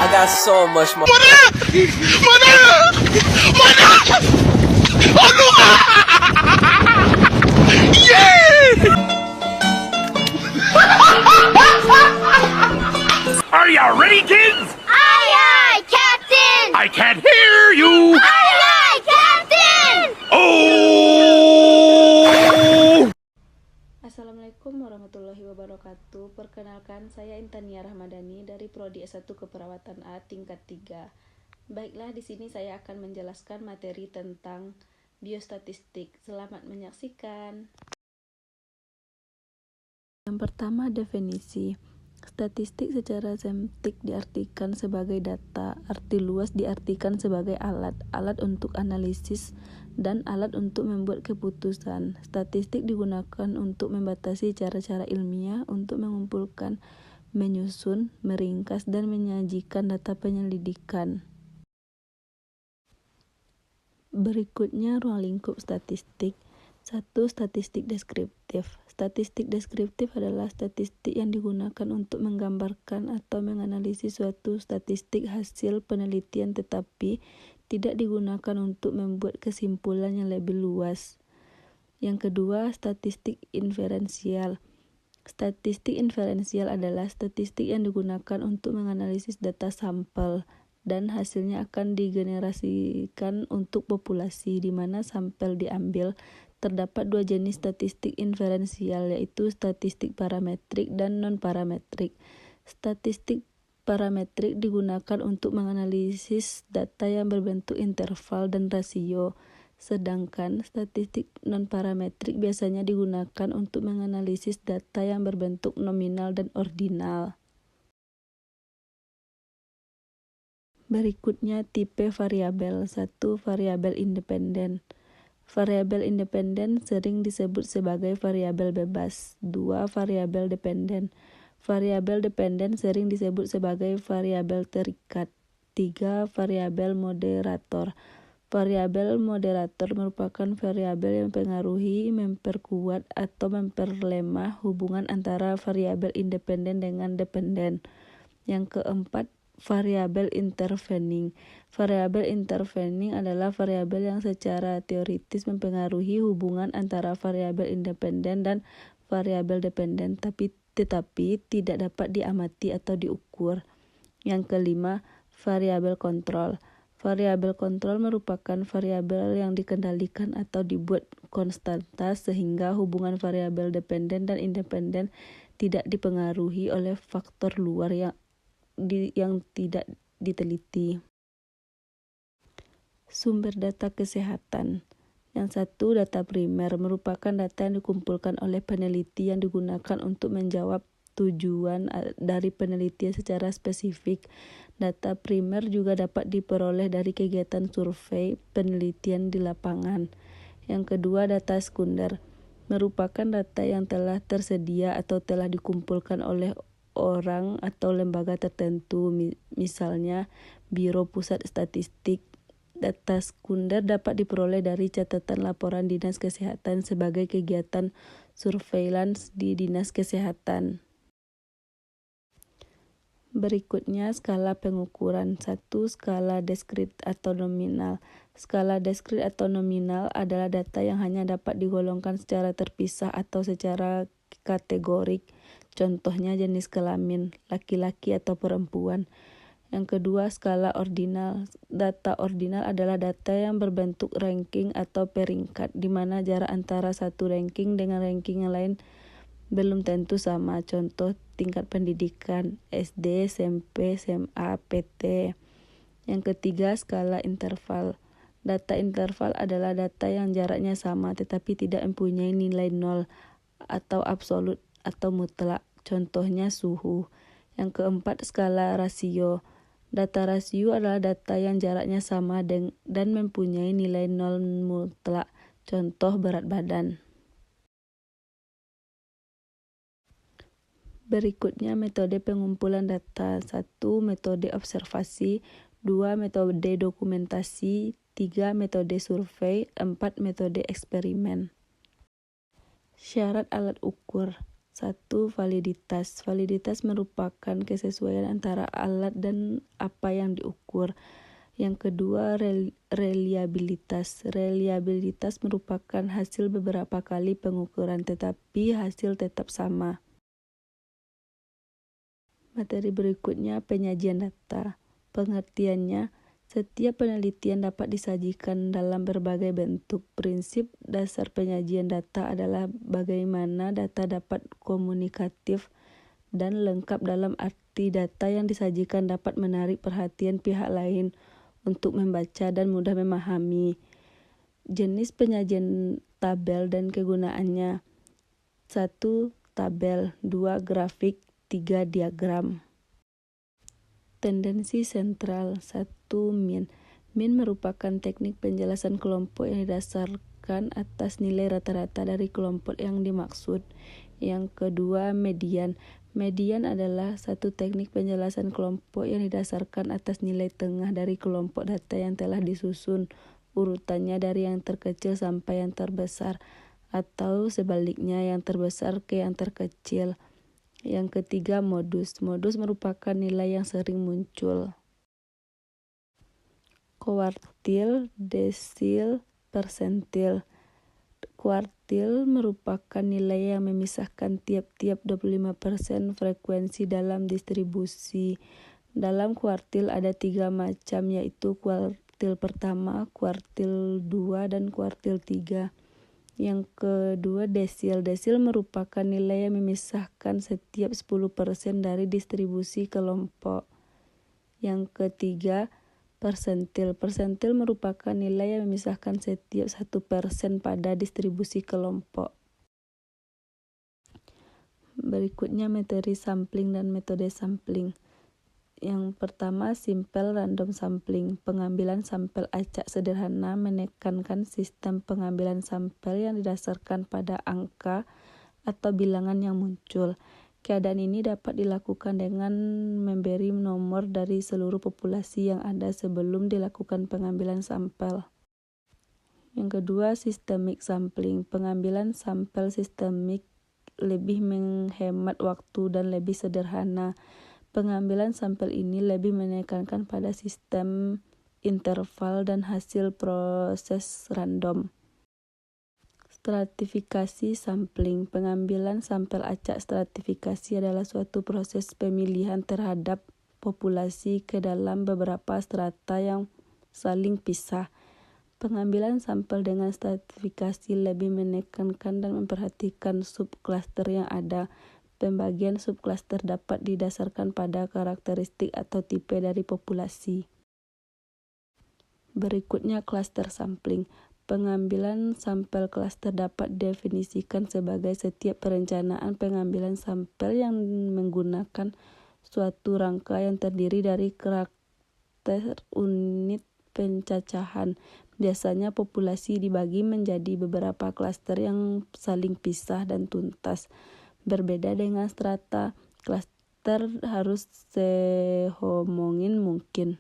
I got so much more. Are you ready, kids? Aye, aye, Captain! I can't hear you. Aye, aye, Captain! Oh! Assalamualaikum warahmatullahi wabarakatuh. Perkenalkan, saya Intania Rahmadani dari Prodi S1 Keperawatan A tingkat 3. Baiklah, di sini saya akan menjelaskan materi tentang biostatistik. Selamat menyaksikan. Yang pertama, definisi. Statistik secara semiotik diartikan sebagai data, arti luas diartikan sebagai alat untuk analisis dan alat untuk membuat keputusan. Statistik digunakan untuk membatasi cara-cara ilmiah untuk mengumpulkan, menyusun, meringkas, dan menyajikan data penyelidikan. Berikutnya ruang lingkup statistik. 1. Statistik deskriptif. Statistik deskriptif adalah statistik yang digunakan untuk menggambarkan atau menganalisis suatu statistik hasil penelitian tetapi tidak digunakan untuk membuat kesimpulan yang lebih luas. Yang kedua, statistik inferensial. Statistik inferensial adalah statistik yang digunakan untuk menganalisis data sampel dan hasilnya akan digenerasikan untuk populasi di mana sampel diambil. Terdapat dua jenis statistik inferensial, yaitu statistik parametrik dan non-parametrik. Statistik parametrik digunakan untuk menganalisis data yang berbentuk interval dan rasio, sedangkan statistik non-parametrik biasanya digunakan untuk menganalisis data yang berbentuk nominal dan ordinal. Berikutnya tipe variabel. 1. Variabel independen. Variabel independen sering disebut sebagai variabel bebas. 2. Variabel dependen. Variabel dependen sering disebut sebagai variabel terikat. 3. Variabel moderator. Variabel moderator merupakan variabel yang mempengaruhi, memperkuat, atau memperlemah hubungan antara variabel independen dengan dependen. Yang keempat, variabel intervening. Variabel intervening adalah variabel yang secara teoritis mempengaruhi hubungan antara variabel independen dan variabel dependen, tetapi tidak dapat diamati atau diukur. Yang kelima, variabel kontrol. Variabel kontrol merupakan variabel yang dikendalikan atau dibuat konstanta sehingga hubungan variabel dependen dan independen tidak dipengaruhi oleh faktor luar yang tidak diteliti. Sumber data kesehatan. Yang satu, data primer merupakan data yang dikumpulkan oleh peneliti yang digunakan untuk menjawab tujuan dari penelitian secara spesifik. Data primer juga dapat diperoleh dari kegiatan survei penelitian di lapangan. Yang kedua, data sekunder merupakan data yang telah tersedia atau telah dikumpulkan oleh orang atau lembaga tertentu, misalnya Biro Pusat Statistik. Data sekunder dapat diperoleh dari catatan laporan Dinas Kesehatan sebagai kegiatan surveillance di Dinas Kesehatan. Berikutnya skala pengukuran. 1. Skala diskrit atau nominal. Skala diskrit atau nominal adalah data yang hanya dapat digolongkan secara terpisah atau secara kategorik. Contohnya jenis kelamin, laki-laki atau perempuan. Yang kedua, skala ordinal. Data ordinal adalah data yang berbentuk ranking atau peringkat, di mana jarak antara satu ranking dengan ranking yang lain belum tentu sama. Contoh tingkat pendidikan, SD, SMP, SMA, PT. Yang ketiga, skala interval. Data interval adalah data yang jaraknya sama tetapi tidak mempunyai nilai nol atau absolut atau mutlak. Contohnya suhu. Yang keempat, skala rasio. Data rasio adalah data yang jaraknya sama dan mempunyai nilai nol mutlak. Contoh berat badan. Berikutnya metode pengumpulan data. 1. Metode observasi. 2. Metode dokumentasi. 3. Metode survei. 4. Metode eksperimen. Syarat alat ukur. 1. Validitas. Validitas merupakan kesesuaian antara alat dan apa yang diukur. Yang kedua, reliabilitas. Reliabilitas merupakan hasil beberapa kali pengukuran, tetapi hasil tetap sama. Materi berikutnya, penyajian data. Pengertiannya, setiap penelitian dapat disajikan dalam berbagai bentuk. Prinsip dasar penyajian data adalah bagaimana data dapat komunikatif dan lengkap, dalam arti data yang disajikan dapat menarik perhatian pihak lain untuk membaca dan mudah memahami. Jenis penyajian tabel dan kegunaannya. 1. Tabel. 2. Grafik. 3. Diagram. Tendensi sentral. 1. Min. Min merupakan teknik penjelasan kelompok yang didasarkan atas nilai rata-rata dari kelompok yang dimaksud. Yang kedua, median. Median adalah satu teknik penjelasan kelompok yang didasarkan atas nilai tengah dari kelompok data yang telah disusun urutannya dari yang terkecil sampai yang terbesar, atau sebaliknya yang terbesar ke yang terkecil. Yang ketiga, modus. Modus merupakan nilai yang sering muncul. Kuartil, desil, persentil. Kuartil merupakan nilai yang memisahkan tiap-tiap 25% frekuensi dalam distribusi. Dalam kuartil ada 3 macam, yaitu kuartil pertama, kuartil 2, dan kuartil 3. Yang kedua, desil. Desil merupakan nilai yang memisahkan setiap 10% dari distribusi kelompok. Yang ketiga, persentil. Persentil merupakan nilai yang memisahkan setiap 1% pada distribusi kelompok. Berikutnya, materi sampling dan metode sampling. Yang pertama, simple random sampling. Pengambilan sampel acak sederhana menekankan sistem pengambilan sampel yang didasarkan pada angka atau bilangan yang muncul. Keadaan ini dapat dilakukan dengan memberi nomor dari seluruh populasi yang ada sebelum dilakukan pengambilan sampel. Yang kedua, systemic sampling. Pengambilan sampel sistemik lebih menghemat waktu dan lebih sederhana. Pengambilan sampel ini lebih menekankan pada sistem interval dan hasil proses random. Stratifikasi sampling. Pengambilan sampel acak stratifikasi adalah suatu proses pemilihan terhadap populasi ke dalam beberapa strata yang saling pisah. Pengambilan sampel dengan stratifikasi lebih menekankan dan memperhatikan subklaster yang ada. Pembagian subklaster dapat didasarkan pada karakteristik atau tipe dari populasi. Berikutnya, klaster sampling. Pengambilan sampel klaster dapat didefinisikan sebagai setiap perencanaan pengambilan sampel yang menggunakan suatu rangka yang terdiri dari karakter unit pencacahan. Biasanya populasi dibagi menjadi beberapa klaster yang saling pisah dan tuntas. Berbeda dengan strata, klaster harus sehomogen mungkin.